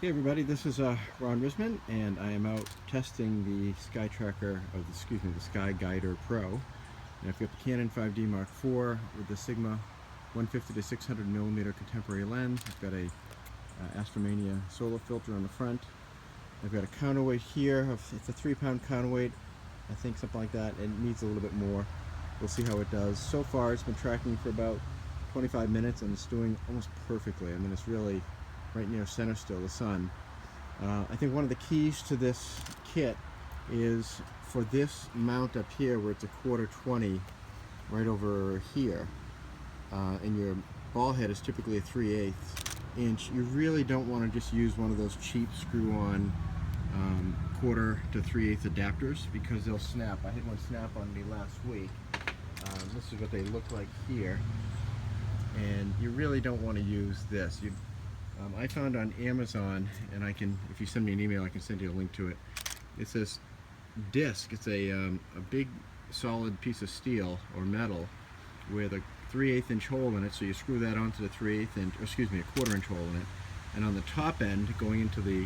Hey everybody, this is Ron Risman, and I am out testing the the SkyGuider Pro. And I've got the Canon 5D Mark IV with the Sigma 150 to 600 millimeter contemporary lens. I've got a Astromania solar filter on the front. I've got a counterweight here. It's a 3-pound counterweight, I think, something like that. It needs a little bit more. We'll see how it does. So far, it's been tracking for about 25 minutes, and it's doing almost perfectly. I mean, it's really right near center still, the sun. I think one of the keys to this kit is for this mount up here where it's a 1/4-20 right over here, and your ball head is typically a 3/8 inch. You really don't want to just use one of those cheap screw-on 1/4 to 3/8 adapters, because they'll snap. I had one snap on me last week. This is what they look like here, and you really don't want to use this. I found on Amazon, and if you send me an email, I can send you a link to it. It's this disc. It's a big solid piece of steel or metal with a 3/8 inch hole in it. So you screw that onto the 3/8 inch, or excuse me, a 1/4 inch hole in it. And on the top end, going into the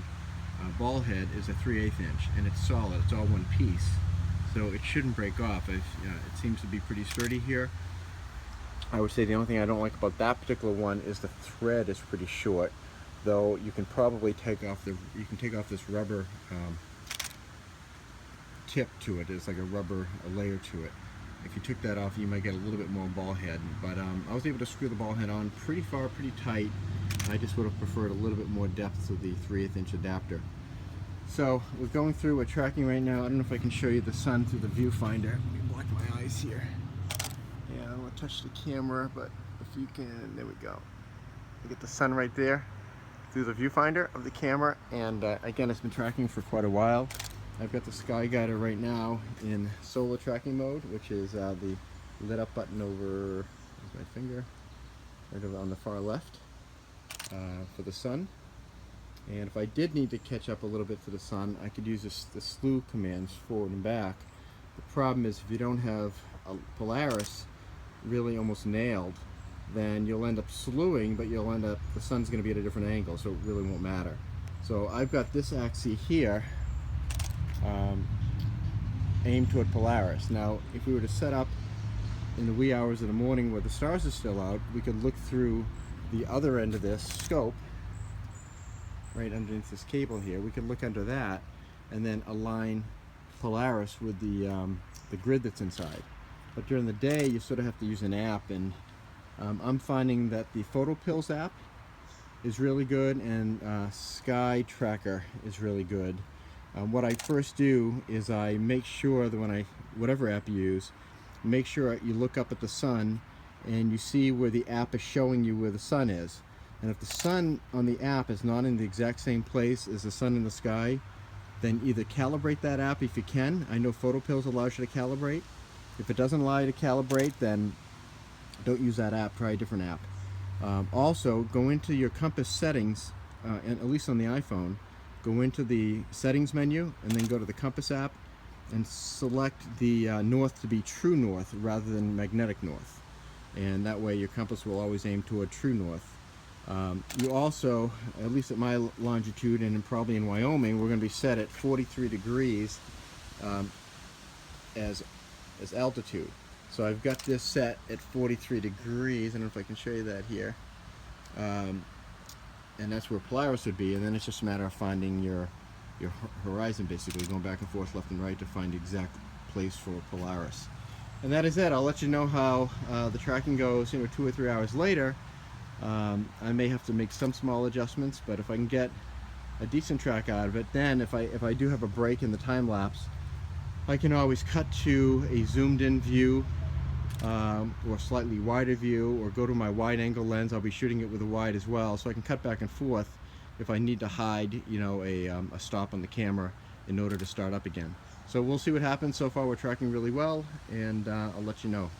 ball head, is a 3/8 inch, and it's solid. It's all one piece, so it shouldn't break off. It seems to be pretty sturdy here. I would say the only thing I don't like about that particular one is the thread is pretty short, though you can probably take off this rubber tip to it. It's like a layer to it. If you took that off, you might get a little bit more ball head, but I was able to screw the ball head on pretty tight. I just would have preferred a little bit more depth to the 3/8 inch adapter. So we're going through, we're tracking right now. I don't know if I can show you the sun through the viewfinder. Let me block my eyes here. Yeah, I don't want to touch the camera, but if you can, there we go. You get the sun right there through the viewfinder of the camera, and again, it's been tracking for quite a while. I've got the SkyGuider right now in solar tracking mode, which is the lit up button over, here's my finger, right over on the far left for the sun. And if I did need to catch up a little bit to the sun, I could use the slew commands forward and back. The problem is if you don't have a Polaris really almost nailed, then you'll end up slewing, but the sun's going to be at a different angle, so it really won't matter. So I've got this axis here aimed toward Polaris. Now, if we were to set up in the wee hours of the morning where the stars are still out, we could look through the other end of this scope, right underneath this cable here. We could look under that and then align Polaris with the grid that's inside. But during the day, you sort of have to use an app, and I'm finding that the PhotoPills app is really good, and Sky Tracker is really good. What I first do is I make sure that whatever app you use, make sure you look up at the sun and you see where the app is showing you where the sun is. And if the sun on the app is not in the exact same place as the sun in the sky, then either calibrate that app if you can. I know PhotoPills allows you to calibrate. If it doesn't allow you to calibrate, then don't use that app, try a different app. Also, go into your compass settings, and at least on the iPhone, go into the settings menu and then go to the compass app and select the north to be true north rather than magnetic north. And that way your compass will always aim toward true north. You also, at least at my longitude and probably in Wyoming, we're going to be set at 43 degrees as altitude. So I've got this set at 43 degrees. I don't know if I can show you that here. And that's where Polaris would be, and then it's just a matter of finding your horizon, basically going back and forth, left and right, to find the exact place for Polaris. And that is it. I'll let you know how the tracking goes 2 or 3 hours later. I may have to make some small adjustments, but if I can get a decent track out of it, then if I do have a break in the time lapse, I can always cut to a zoomed in view, or slightly wider view, or go to my wide angle lens. I'll be shooting it with a wide as well, so I can cut back and forth if I need to hide a stop on the camera in order to start up again. So we'll see what happens. So far we're tracking really well, and I'll let you know.